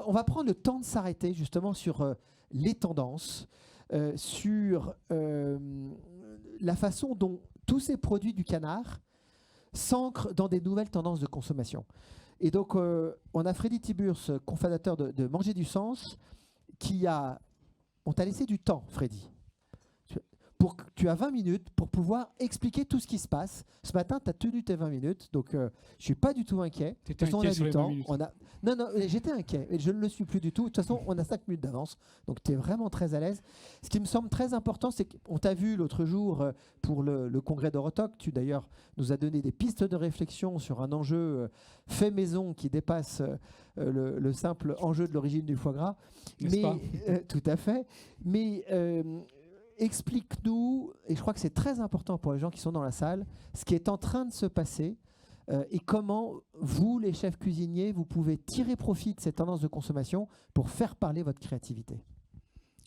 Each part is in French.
on va prendre le temps de s'arrêter justement sur les tendances, sur la façon dont tous ces produits du canard s'ancrent dans des nouvelles tendances de consommation. Et donc, on a Freddy Tiburce, cofondateur de Manger du Sens, on t'a laissé du temps, Freddy. Tu as 20 minutes pour pouvoir expliquer tout ce qui se passe. Ce matin, tu as tenu tes 20 minutes, donc je ne suis pas du tout inquiet. Tu étais inquiet sur les 20 minutes. Non, j'étais inquiet, mais je ne le suis plus du tout. De toute façon, on a 5 minutes d'avance, donc tu es vraiment très à l'aise. Ce qui me semble très important, c'est qu'on t'a vu l'autre jour pour le congrès d'Eurotoc. Tu d'ailleurs nous as donné des pistes de réflexion sur un enjeu fait maison qui dépasse le simple enjeu de l'origine du foie gras. N'est-ce pas ? Tout à fait. Mais explique-nous, et je crois que c'est très important pour les gens qui sont dans la salle, ce qui est en train de se passer et comment vous, les chefs cuisiniers, vous pouvez tirer profit de cette tendance de consommation pour faire parler votre créativité.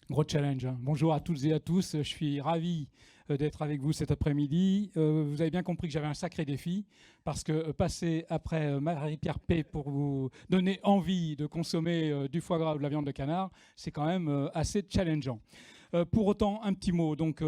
Gros challenge. Bonjour à toutes et à tous. Je suis ravi d'être avec vous cet après-midi. Vous avez bien compris que j'avais un sacré défi parce que passer après Marie-Pierre P pour vous donner envie de consommer du foie gras ou de la viande de canard, c'est quand même assez challengeant. Pour autant, un petit mot. Donc,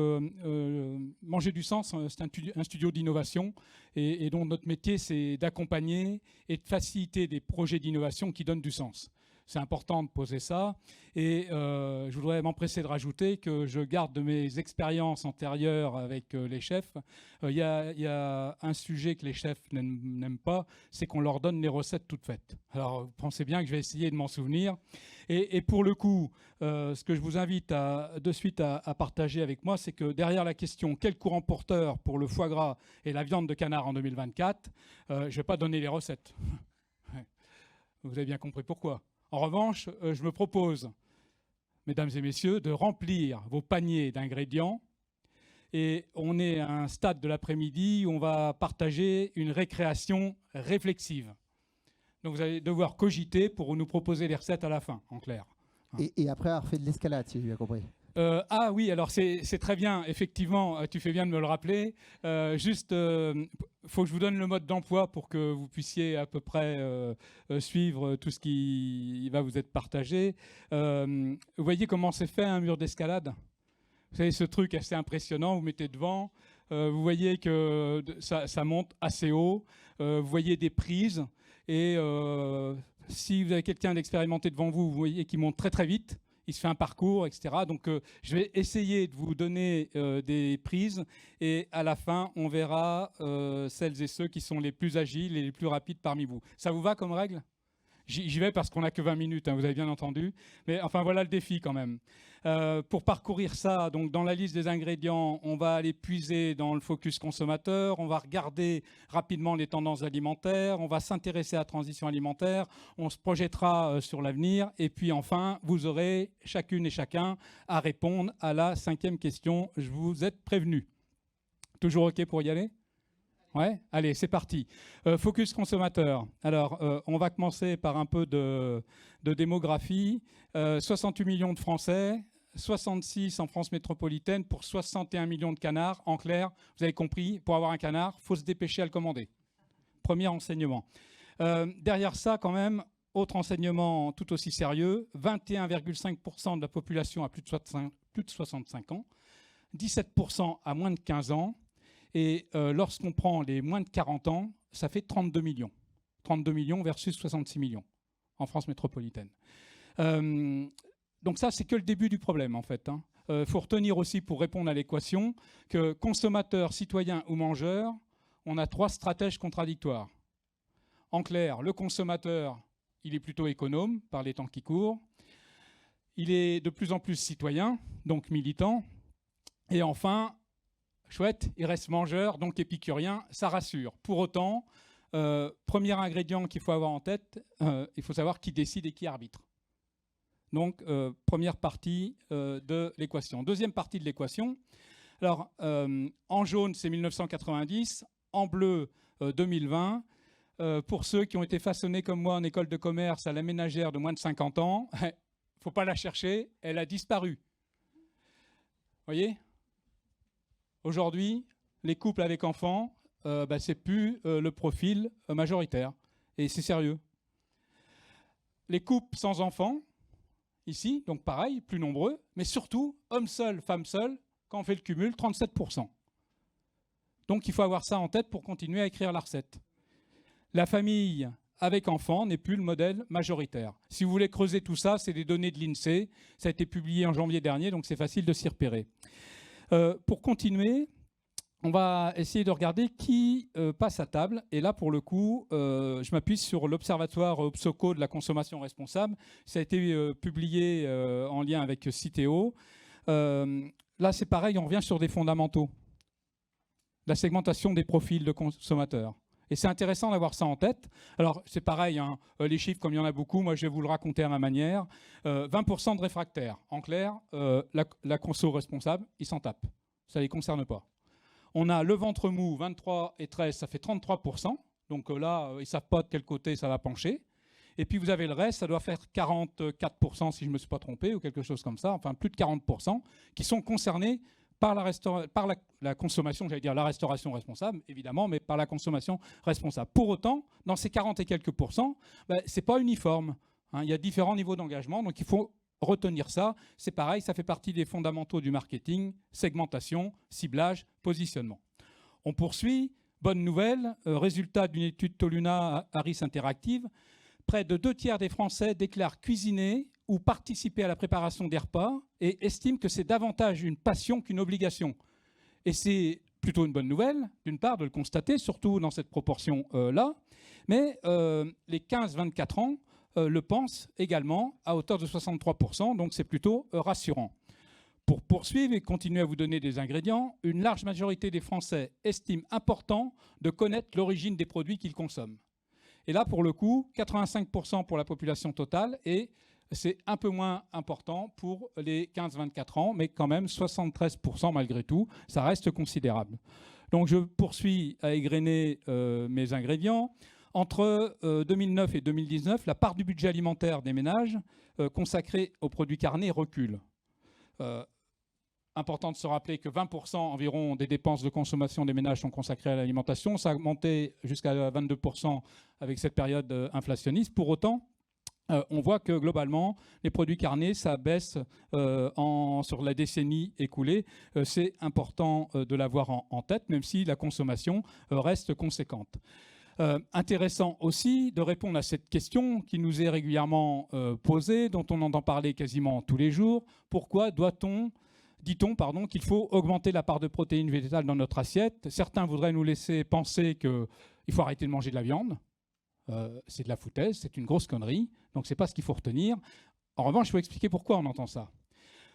Manger du Sens, c'est un studio d'innovation et dont notre métier, c'est d'accompagner et de faciliter des projets d'innovation qui donnent du sens. C'est important de poser ça. Et je voudrais m'empresser de rajouter que je garde de mes expériences antérieures avec les chefs. Il y a un sujet que les chefs n'aiment pas, c'est qu'on leur donne les recettes toutes faites. Alors, vous pensez bien que je vais essayer de m'en souvenir. Et pour le coup, ce que je vous invite de suite à partager avec moi, c'est que derrière la question « Quel courant porteur pour le foie gras et la viande de canard en 2024 ?» je ne vais pas donner les recettes. Vous avez bien compris pourquoi. En revanche, je me propose, mesdames et messieurs, de remplir vos paniers d'ingrédients. Et on est à un stade de l'après-midi où on va partager une récréation réflexive. Donc vous allez devoir cogiter pour nous proposer les recettes à la fin, en clair. Et après avoir fait de l'escalade, si j'ai bien compris. Ah oui, alors c'est très bien, effectivement, tu fais bien de me le rappeler. Juste, faut que je vous donne le mode d'emploi pour que vous puissiez à peu près suivre tout ce qui va vous être partagé. Vous voyez comment c'est fait un mur d'escalade ? Vous savez, ce truc assez impressionnant, vous mettez devant, vous voyez que ça monte assez haut, vous voyez des prises, et si vous avez quelqu'un d'expérimenté devant vous, vous voyez qu'il monte très très vite. Il se fait un parcours, etc. Donc, je vais essayer de vous donner des prises et à la fin, on verra celles et ceux qui sont les plus agiles et les plus rapides parmi vous. Ça vous va comme règle ? J'y vais parce qu'on n'a que 20 minutes, hein, vous avez bien entendu. Mais enfin, voilà le défi quand même. Pour parcourir ça, donc dans la liste des ingrédients, on va aller puiser dans le focus consommateur, on va regarder rapidement les tendances alimentaires, on va s'intéresser à la transition alimentaire, on se projettera sur l'avenir. Et puis enfin, vous aurez chacune et chacun à répondre à la 5e question. Je vous ai prévenu. Toujours OK pour y aller ? Ouais, allez, c'est parti. Focus consommateur. Alors, on va commencer par un peu de démographie. 68 millions de Français, 66 en France métropolitaine pour 61 millions de canards. En clair, vous avez compris, pour avoir un canard, il faut se dépêcher à le commander. Premier enseignement. Derrière ça, quand même, autre enseignement tout aussi sérieux, 21,5% de la population a plus de 65 ans, 17% à moins de 15 ans. Et lorsqu'on prend les moins de 40 ans, ça fait 32 millions. 32 millions versus 66 millions en France métropolitaine. Donc ça, c'est que le début du problème, en fait. Faut retenir aussi, pour répondre à l'équation, que consommateur, citoyen ou mangeur, on a 3 stratèges contradictoires. En clair, le consommateur, il est plutôt économe par les temps qui courent. Il est de plus en plus citoyen, donc militant. Et enfin, chouette, il reste mangeur, donc épicurien, ça rassure. Pour autant, premier ingrédient qu'il faut avoir en tête, il faut savoir qui décide et qui arbitre. Donc, première partie de l'équation. Deuxième partie de l'équation, alors en jaune, c'est 1990, en bleu, 2020. Pour ceux qui ont été façonnés comme moi en école de commerce à la ménagère de moins de 50 ans, il ne faut pas la chercher, elle a disparu. Vous voyez ? Aujourd'hui, les couples avec enfants, c'est plus le profil majoritaire. Et c'est sérieux. les couples sans enfants, ici, donc pareil, plus nombreux, mais surtout, hommes seuls, femmes seules, quand on fait le cumul, 37%. Donc il faut avoir ça en tête pour continuer à écrire la recette. La famille avec enfants n'est plus le modèle majoritaire. Si vous voulez creuser tout ça, c'est des données de l'INSEE. Ça a été publié en janvier dernier, donc c'est facile de s'y repérer. Pour continuer, on va essayer de regarder qui passe à table. Et là, pour le coup, je m'appuie sur l'Observatoire OPSOCO de la consommation responsable. Ça a été publié en lien avec Citeo. Là, c'est pareil, on revient sur des fondamentaux. La segmentation des profils de consommateurs. Et c'est intéressant d'avoir ça en tête. Alors, c'est pareil, hein, les chiffres, comme il y en a beaucoup, moi, je vais vous le raconter à ma manière. 20% de réfractaires. En clair, la conso responsable, ils s'en tapent. Ça ne les concerne pas. On a le ventre mou, 23 et 13, ça fait 33%. Donc là, ils ne savent pas de quel côté ça va pencher. Et puis vous avez le reste, ça doit faire 44% si je ne me suis pas trompé, ou quelque chose comme ça, enfin plus de 40%, qui sont concernés par la consommation, j'allais dire la restauration responsable, évidemment, mais par la consommation responsable. Pour autant, dans ces 40 et quelques pourcents, ce n'est pas uniforme. Hein, il y a différents niveaux d'engagement, donc il faut retenir ça. C'est pareil, ça fait partie des fondamentaux du marketing, segmentation, ciblage, positionnement. On poursuit. Bonne nouvelle, résultat d'une étude Toluna Harris Interactive, près de 2/3 des Français déclarent cuisiner ou participer à la préparation des repas et estiment que c'est davantage une passion qu'une obligation. Et c'est plutôt une bonne nouvelle, d'une part, de le constater, surtout dans cette proportion-là. Mais les 15-24 ans le pensent également à hauteur de 63%, donc c'est plutôt rassurant. Pour poursuivre et continuer à vous donner des ingrédients, une large majorité des Français estiment important de connaître l'origine des produits qu'ils consomment. Et là, pour le coup, 85% pour la population totale et c'est un peu moins important pour les 15-24 ans, mais quand même 73% malgré tout, ça reste considérable. Donc je poursuis à égrener mes ingrédients. Entre 2009 et 2019, la part du budget alimentaire des ménages consacrée aux produits carnés recule. Important de se rappeler que 20% environ des dépenses de consommation des ménages sont consacrées à l'alimentation. Ça a monté jusqu'à 22% avec cette période inflationniste. Pour autant, on voit que globalement, les produits carnés, ça baisse sur la décennie écoulée. C'est important de l'avoir en tête, même si la consommation reste conséquente. Intéressant aussi de répondre à cette question qui nous est régulièrement posée, dont on entend parler quasiment tous les jours. Pourquoi dit-on qu'il faut augmenter la part de protéines végétales dans notre assiette? Certains voudraient nous laisser penser qu'il faut arrêter de manger de la viande. C'est de la foutaise, c'est une grosse connerie, donc ce n'est pas ce qu'il faut retenir. En revanche, il faut expliquer pourquoi on entend ça.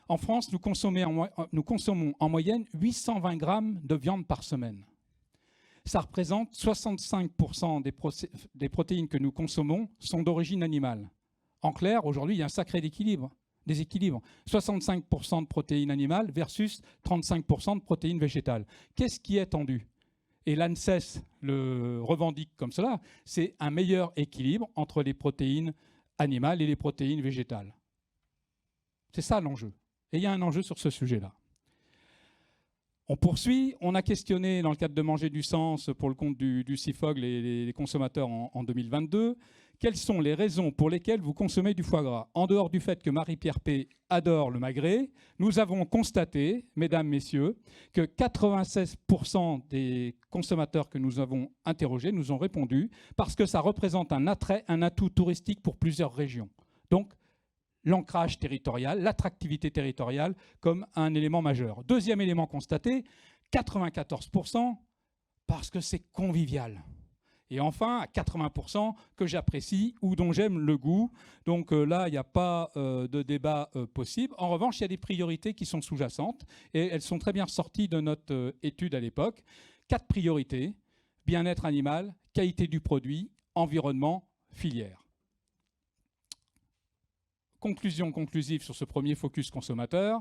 En France, nous consommons en moyenne 820 grammes de viande par semaine. Ça représente 65% des protéines que nous consommons sont d'origine animale. En clair, aujourd'hui, il y a un sacré déséquilibre. 65% de protéines animales versus 35% de protéines végétales. Qu'est-ce qui est tendu? Et l'ANSES le revendique comme cela, c'est un meilleur équilibre entre les protéines animales et les protéines végétales. C'est ça l'enjeu. Et il y a un enjeu sur ce sujet-là. On poursuit. On a questionné, dans le cadre de Manger du Sens, pour le compte du CIFOG, les consommateurs en 2022. Quelles sont les raisons pour lesquelles vous consommez du foie gras? En dehors du fait que Marie-Pierre P. adore le magret, nous avons constaté, mesdames, messieurs, que 96% des consommateurs que nous avons interrogés nous ont répondu parce que ça représente un attrait, un atout touristique pour plusieurs régions. Donc, l'ancrage territorial, l'attractivité territoriale comme un élément majeur. Deuxième élément constaté, 94% parce que c'est convivial. Et enfin, à 80% que j'apprécie ou dont j'aime le goût. Donc là, il n'y a pas de débat possible. En revanche, il y a des priorités qui sont sous-jacentes et elles sont très bien ressorties de notre étude à l'époque. 4 priorités: bien-être animal, qualité du produit, environnement, filière. Conclusion conclusive sur ce premier focus consommateur.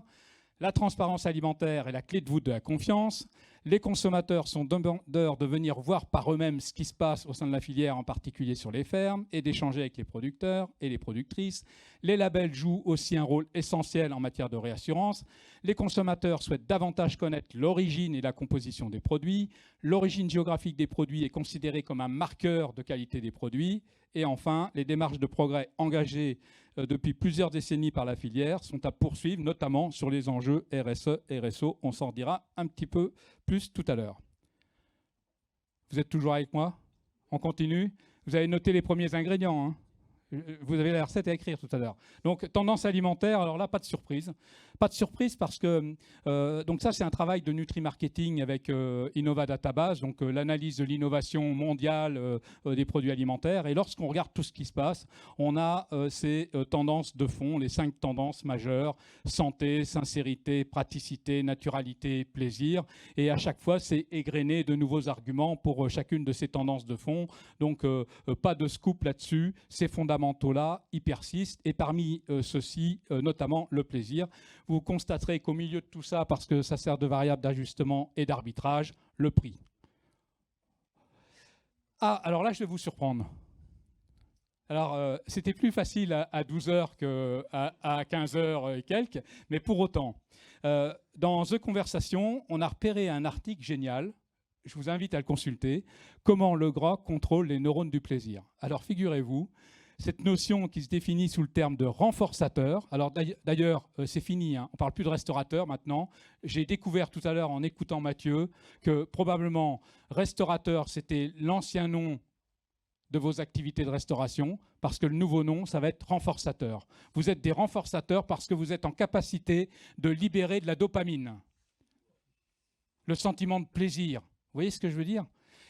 La transparence alimentaire est la clé de voûte de la confiance. Les consommateurs sont demandeurs de venir voir par eux-mêmes ce qui se passe au sein de la filière, en particulier sur les fermes, et d'échanger avec les producteurs et les productrices. Les labels jouent aussi un rôle essentiel en matière de réassurance. Les consommateurs souhaitent davantage connaître l'origine et la composition des produits. L'origine géographique des produits est considérée comme un marqueur de qualité des produits. Et enfin, les démarches de progrès engagées depuis plusieurs décennies par la filière sont à poursuivre, notamment sur les enjeux RSE, RSO. On s'en dira un petit peu plus tout à l'heure. Vous êtes toujours avec moi? On continue? Vous avez noté les premiers ingrédients, hein? Vous avez la recette à écrire tout à l'heure. Donc, tendance alimentaire, alors là, pas de surprise. Pas de surprise parce que, donc ça, c'est un travail de Nutri-Marketing avec Innova Database, donc l'analyse de l'innovation mondiale des produits alimentaires. Et lorsqu'on regarde tout ce qui se passe, on a ces tendances de fond, les 5 tendances majeures: santé, sincérité, praticité, naturalité, plaisir. Et à chaque fois, c'est égrené de nouveaux arguments pour chacune de ces tendances de fond. Donc, pas de scoop là-dessus. Ces fondamentaux-là, ils persistent. Et parmi ceux-ci, notamment le plaisir. Vous constaterez qu'au milieu de tout ça, parce que ça sert de variable d'ajustement et d'arbitrage, le prix. Ah, alors là, je vais vous surprendre. Alors, c'était plus facile à 12 heures qu'à 15 heures et quelques, mais pour autant, dans The Conversation, on a repéré un article génial. Je vous invite à le consulter. Comment le gras contrôle les neurones du plaisir. Alors, figurez-vous, cette notion qui se définit sous le terme de renforçateur. Alors d'ailleurs, c'est fini, hein, on ne parle plus de restaurateur maintenant. J'ai découvert tout à l'heure en écoutant Mathieu que probablement restaurateur, c'était l'ancien nom de vos activités de restauration, parce que le nouveau nom, ça va être renforçateur. Vous êtes des renforçateurs parce que vous êtes en capacité de libérer de la dopamine, le sentiment de plaisir. Vous voyez ce que je veux dire ?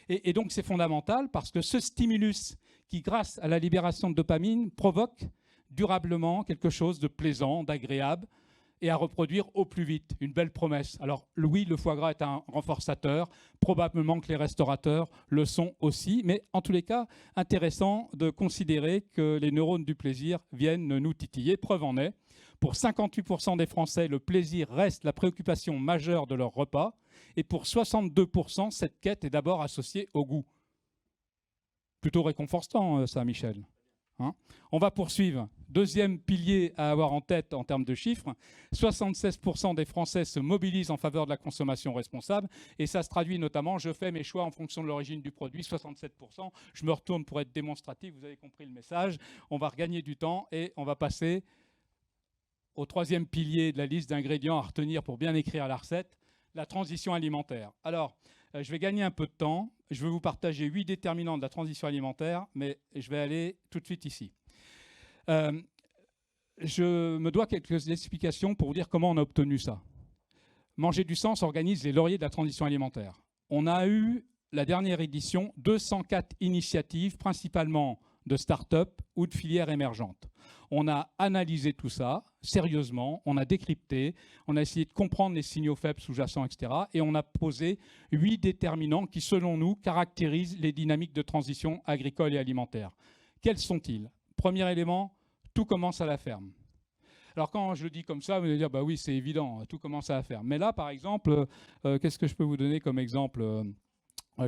Et donc c'est fondamental parce que ce stimulus qui, grâce à la libération de dopamine, provoque durablement quelque chose de plaisant, d'agréable et à reproduire au plus vite. Une belle promesse. Alors oui, le foie gras est un renforçateur, probablement que les restaurateurs le sont aussi, mais en tous les cas, intéressant de considérer que les neurones du plaisir viennent nous titiller. Preuve en est, pour 58% des Français, le plaisir reste la préoccupation majeure de leur repas, et pour 62%, cette quête est d'abord associée au goût. Plutôt réconfortant, ça, Michel. Hein ? On va poursuivre. Deuxième pilier à avoir en tête en termes de chiffres, 76% des Français se mobilisent en faveur de la consommation responsable, et ça se traduit notamment, je fais mes choix en fonction de l'origine du produit, 67%. Je me retourne pour être démonstratif, vous avez compris le message. On va regagner du temps et on va passer au troisième pilier de la liste d'ingrédients à retenir pour bien écrire la recette, la transition alimentaire. Alors, je vais gagner un peu de temps. Je vais vous partager 8 déterminants de la transition alimentaire, mais je vais aller tout de suite ici. Je me dois quelques explications pour vous dire comment on a obtenu ça. Manger du Sens organise les lauriers de la transition alimentaire. On a eu, la dernière édition, 204 initiatives, principalement de start-up ou de filières émergentes. On a analysé tout ça sérieusement, on a décrypté, on a essayé de comprendre les signaux faibles sous-jacents, etc. Et on a posé 8 déterminants qui, selon nous, caractérisent les dynamiques de transition agricole et alimentaire. Quels sont-ils ? Premier élément, tout commence à la ferme. Alors quand je le dis comme ça, vous allez dire, bah oui, c'est évident, tout commence à la ferme. Mais là, par exemple, qu'est-ce que je peux vous donner comme exemple ?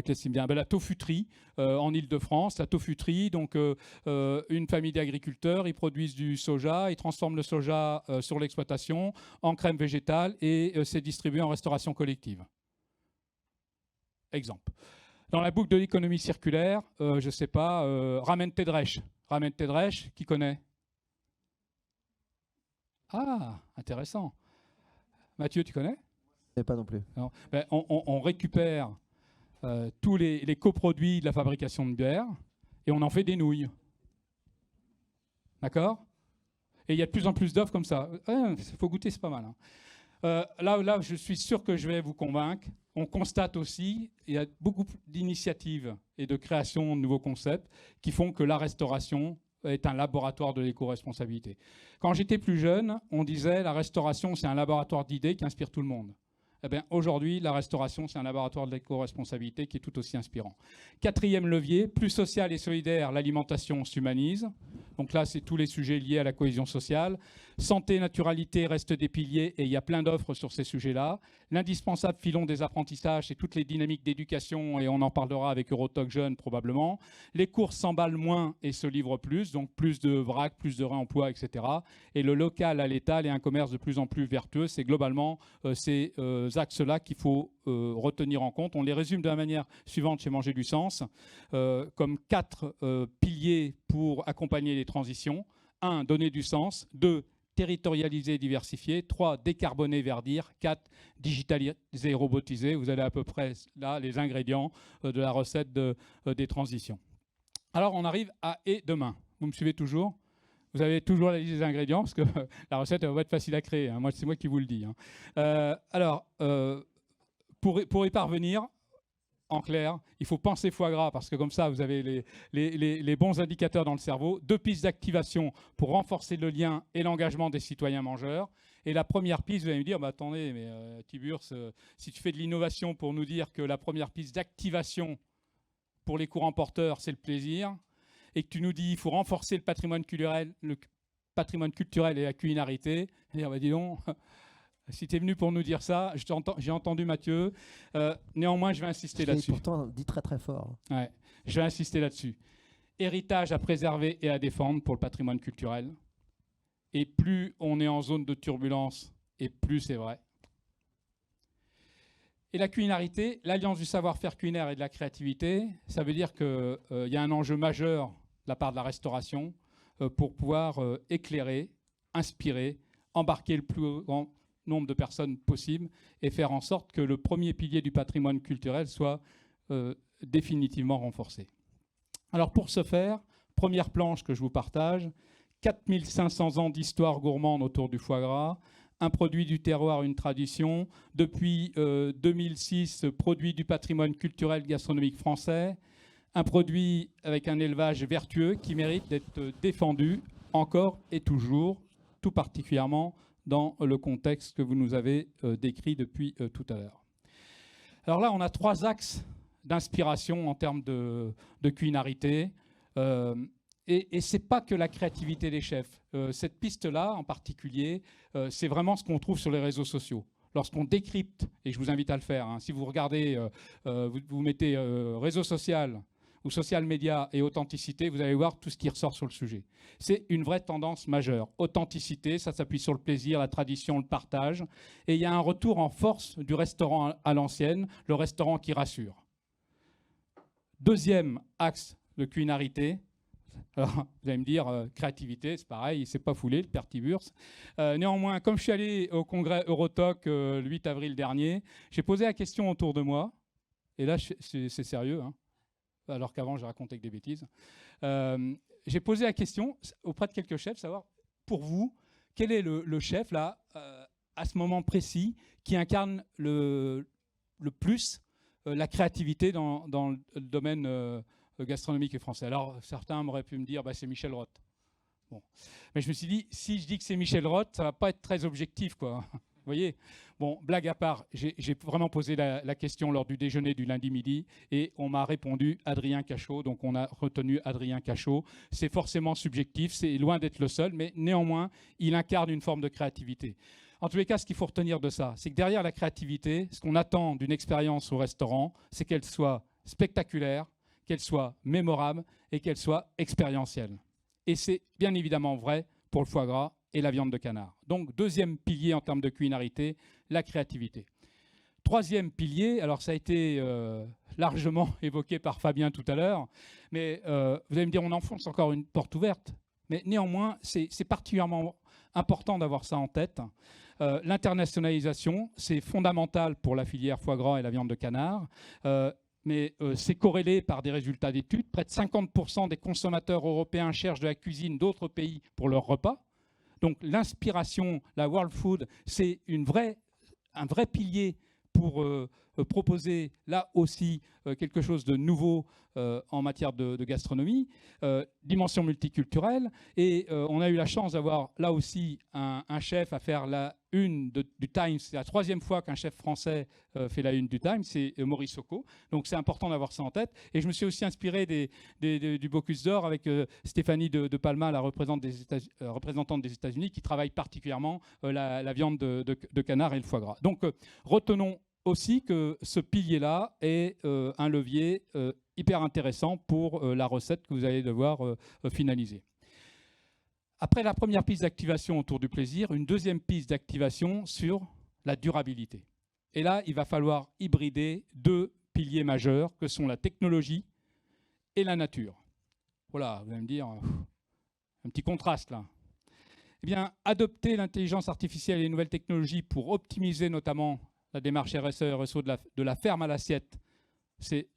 Qu'est-ce qui me vient ? La Tofuterie en Ile-de-France. La Tofuterie, donc une famille d'agriculteurs, ils produisent du soja, ils transforment le soja sur l'exploitation en crème végétale et c'est distribué en restauration collective. Exemple. Dans la boucle de l'économie circulaire, je ne sais pas, Ramen Tedresh. Ramen Tedresh, qui connaît ? Ah, intéressant. Mathieu, tu connais ? Je ne sais pas non plus. Non. Ben, on récupère tous les coproduits de la fabrication de bière et on en fait des nouilles. D'accord ? Et il y a de plus en plus d'offres comme ça. Il faut goûter, c'est pas mal. Hein. Là, je suis sûr que je vais vous convaincre. On constate aussi qu'il y a beaucoup d'initiatives et de création de nouveaux concepts qui font que la restauration est un laboratoire de l'éco-responsabilité. Quand j'étais plus jeune, on disait la restauration, c'est un laboratoire d'idées qui inspire tout le monde. Eh bien, aujourd'hui, la restauration, c'est un laboratoire de l'éco-responsabilité qui est tout aussi inspirant. Quatrième levier, plus social et solidaire, l'alimentation s'humanise. Donc là, c'est tous les sujets liés à la cohésion sociale. Santé, naturalité restent des piliers et il y a plein d'offres sur ces sujets-là. L'indispensable filon des apprentissages, c'est toutes les dynamiques d'éducation et on en parlera avec Eurotalk Jeunes probablement. Les cours s'emballent moins et se livrent plus, donc plus de vrac, plus de réemploi, etc. Et le local à l'étal et un commerce de plus en plus vertueux, c'est globalement ces axes-là qu'il faut retenir en compte. On les résume de la manière suivante chez Manger du Sens, comme 4 piliers pour accompagner les transitions. 1. Donner du sens. 2. Territorialiser et diversifier. 3. Décarboner, verdir. 4. Digitaliser et robotiser. Vous avez à peu près là les ingrédients de la recette des transitions. Alors on arrive à « et demain ». Vous me suivez toujours ? Vous avez toujours la liste des ingrédients parce que la recette elle va être facile à créer. Hein. C'est moi qui vous le dis. Hein. Pour y parvenir, en clair, il faut penser foie gras parce que comme ça, vous avez les bons indicateurs dans le cerveau. 2 pistes d'activation pour renforcer le lien et l'engagement des citoyens mangeurs. Et la première piste, vous allez me dire, bah, attendez, mais Tiburce, si tu fais de l'innovation pour nous dire que la première piste d'activation pour les courants porteurs, c'est le plaisir, et que tu nous dis qu'il faut renforcer le patrimoine culturel et la culinarité, et on va dire non. Si tu es venu pour nous dire ça, j'ai entendu Mathieu. Néanmoins, je vais insister là-dessus. Pourtant, dit très très fort. Ouais, je vais insister là-dessus. Héritage à préserver et à défendre pour le patrimoine culturel. Et plus on est en zone de turbulence, et plus c'est vrai. Et la culinarité, l'alliance du savoir-faire culinaire et de la créativité, ça veut dire qu'il y a un enjeu majeur de la part de la restauration pour pouvoir éclairer, inspirer, embarquer le plus grand nombre de personnes possible et faire en sorte que le premier pilier du patrimoine culturel soit définitivement renforcé. Alors pour ce faire, première planche que je vous partage, 4500 ans d'histoire gourmande autour du foie gras, un produit du terroir, une tradition, depuis 2006, produit du patrimoine culturel gastronomique français, un produit avec un élevage vertueux qui mérite d'être défendu encore et toujours, tout particulièrement dans le contexte que vous nous avez décrit depuis tout à l'heure. Alors là, on a 3 axes d'inspiration en termes de culinarité. Et ce n'est pas que la créativité des chefs. Cette piste-là, en particulier, c'est vraiment ce qu'on trouve sur les réseaux sociaux. Lorsqu'on décrypte, et je vous invite à le faire, hein, si vous regardez, vous mettez réseau social ou social media et authenticité, vous allez voir tout ce qui ressort sur le sujet. C'est une vraie tendance majeure. Authenticité, ça s'appuie sur le plaisir, la tradition, le partage. Et il y a un retour en force du restaurant à l'ancienne, le restaurant qui rassure. Deuxième axe de culinarité. Alors, vous allez me dire, créativité, c'est pareil, c'est pas foulé, le père Tiburce. Néanmoins, comme je suis allé au congrès Eurotalk le 8 avril dernier, j'ai posé la question autour de moi, et là, c'est sérieux, hein, alors qu'avant, j'ai raconté que des bêtises. J'ai posé la question auprès de quelques chefs, savoir, pour vous, quel est le chef, là, à ce moment précis, qui incarne le plus la créativité dans le domaine gastronomique et français. Alors, certains m'auraient pu me dire, bah, c'est Michel Roth. Bon. Mais je me suis dit, si je dis que c'est Michel Roth, ça ne va pas être très objectif, quoi. Vous voyez ? Bon, blague à part, j'ai vraiment posé la question lors du déjeuner du lundi midi et on m'a répondu Adrien Cachot. Donc, on a retenu Adrien Cachot. C'est forcément subjectif, c'est loin d'être le seul, mais néanmoins, il incarne une forme de créativité. En tous les cas, ce qu'il faut retenir de ça, c'est que derrière la créativité, ce qu'on attend d'une expérience au restaurant, c'est qu'elle soit spectaculaire, qu'elle soit mémorable et qu'elle soit expérientielle. Et c'est bien évidemment vrai pour le foie gras et la viande de canard. Donc, deuxième pilier en termes de culinarité, la créativité. Troisième pilier, alors ça a été largement évoqué par Fabien tout à l'heure, mais vous allez me dire, on enfonce encore une porte ouverte, mais néanmoins, c'est particulièrement important d'avoir ça en tête. L'internationalisation, c'est fondamental pour la filière foie gras et la viande de canard. Mais c'est corrélé par des résultats d'études. Près de 50% des consommateurs européens cherchent de la cuisine d'autres pays pour leurs repas. Donc l'inspiration, la world food, c'est un vrai pilier pour proposer là aussi quelque chose de nouveau en matière de gastronomie, dimension multiculturelle. Et on a eu la chance d'avoir là aussi un chef à faire la une du Times. C'est la 3e fois qu'un chef français fait la une du Times, c'est Maurice Socco. Donc c'est important d'avoir ça en tête. Et je me suis aussi inspiré du Bocuse d'Or avec Stéphanie de Palma, la représentante des États-Unis, qui travaille particulièrement la viande de canard et le foie gras. Donc retenons aussi que ce pilier-là est un levier hyper intéressant pour la recette que vous allez devoir finaliser. Après la première piste d'activation autour du plaisir, une deuxième piste d'activation sur la durabilité. Et là, il va falloir hybrider 2 piliers majeurs que sont la technologie et la nature. Voilà, vous allez me dire, un petit contraste là. Eh bien, adopter l'intelligence artificielle et les nouvelles technologies pour optimiser notamment la démarche RSE, RSO de la ferme à l'assiette, c'est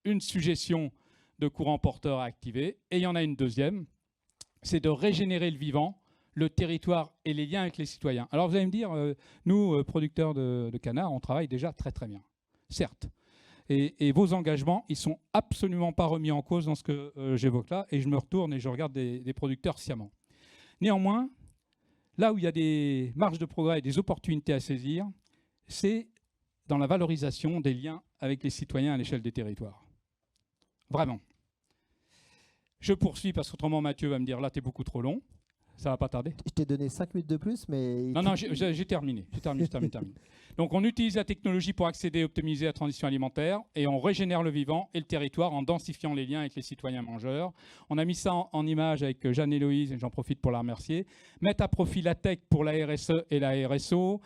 une suggestion de courant porteur à activer. Et il y en a une deuxième, c'est de régénérer le vivant, le territoire et les liens avec les citoyens. Alors vous allez me dire, nous, producteurs de canards, on travaille déjà très très bien, certes. Et vos engagements, ils ne sont absolument pas remis en cause dans ce que j'évoque là, et je me retourne et je regarde des producteurs sciemment. Néanmoins, là où il y a des marges de progrès et des opportunités à saisir, c'est dans la valorisation des liens avec les citoyens à l'échelle des territoires. Vraiment. Je poursuis parce qu'autrement Mathieu va me dire là, tu es beaucoup trop long. Ça va pas tarder. Je t'ai donné 5 minutes de plus, mais... Non, j'ai terminé. J'ai terminé. Donc, on utilise la technologie pour accéder et optimiser la transition alimentaire et on régénère le vivant et le territoire en densifiant les liens avec les citoyens mangeurs. On a mis ça en image avec Jeanne-Héloïse, et j'en profite pour la remercier. Mettre à profit la tech pour la RSE et la RSO,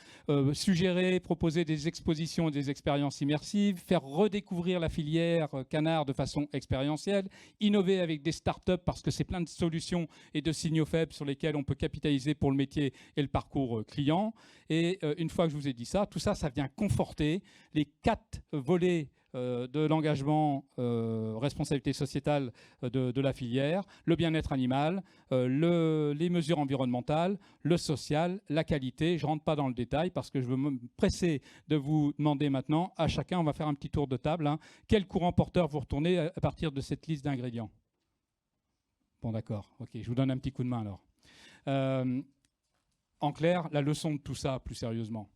suggérer, proposer des expositions et des expériences immersives, faire redécouvrir la filière canard de façon expérientielle, innover avec des startups parce que c'est plein de solutions et de signaux faibles sur lesquels on peut capitaliser pour le métier et le parcours client. Et une fois que je vous ai dit ça, tout ça, ça vient conforter les 4 volets de l'engagement responsabilité sociétale de la filière, le bien-être animal, les mesures environnementales, le social, la qualité. Je ne rentre pas dans le détail parce que je veux me presser de vous demander maintenant à chacun, on va faire un petit tour de table, hein, quel courant porteur vous retournez à partir de cette liste d'ingrédients. Bon d'accord, ok, je vous donne un petit coup de main alors. En clair, la leçon de tout ça, plus sérieusement,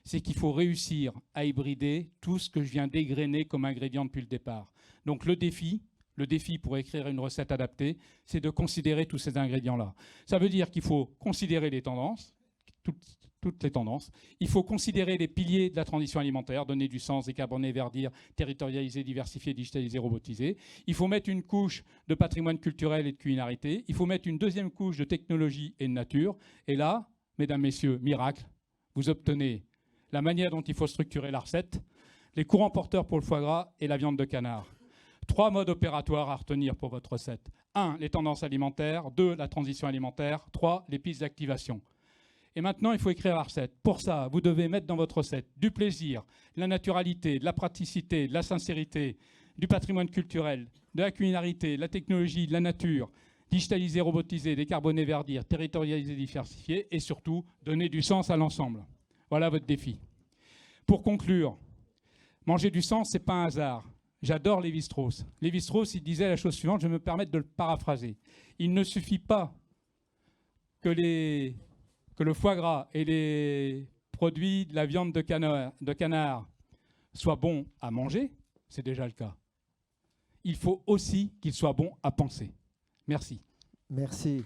c'est qu'il faut réussir à hybrider tout ce que je viens d'égrener comme ingrédient depuis le départ. Donc le défi pour écrire une recette adaptée, c'est de considérer tous ces ingrédients-là. Ça veut dire qu'il faut considérer les tendances, toutes les tendances. Il faut considérer les piliers de la transition alimentaire, donner du sens, décarboner, verdir, territorialiser, diversifier, digitaliser, robotiser. Il faut mettre une couche de patrimoine culturel et de culinarité. Il faut mettre une deuxième couche de technologie et de nature. Et là, mesdames, messieurs, miracle, vous obtenez la manière dont il faut structurer la recette, les courants porteurs pour le foie gras et la viande de canard. 3 modes opératoires à retenir pour votre recette. 1, les tendances alimentaires. 2, la transition alimentaire. 3, les pistes d'activation. Et maintenant, il faut écrire la recette. Pour ça, vous devez mettre dans votre recette du plaisir, de la naturalité, de la praticité, de la sincérité, du patrimoine culturel, de la culinarité, de la technologie, de la nature, digitaliser, robotiser, décarboner, verdir, territorialiser, diversifier et surtout donner du sens à l'ensemble. Voilà votre défi. Pour conclure, manger du sens, ce n'est pas un hasard. J'adore Lévi-Strauss. Lévi-Strauss, il disait la chose suivante, je vais me permettre de le paraphraser. Il ne suffit pas que le foie gras et les produits de la viande de canard soient bons à manger, c'est déjà le cas. Il faut aussi qu'ils soient bons à penser. Merci. Merci.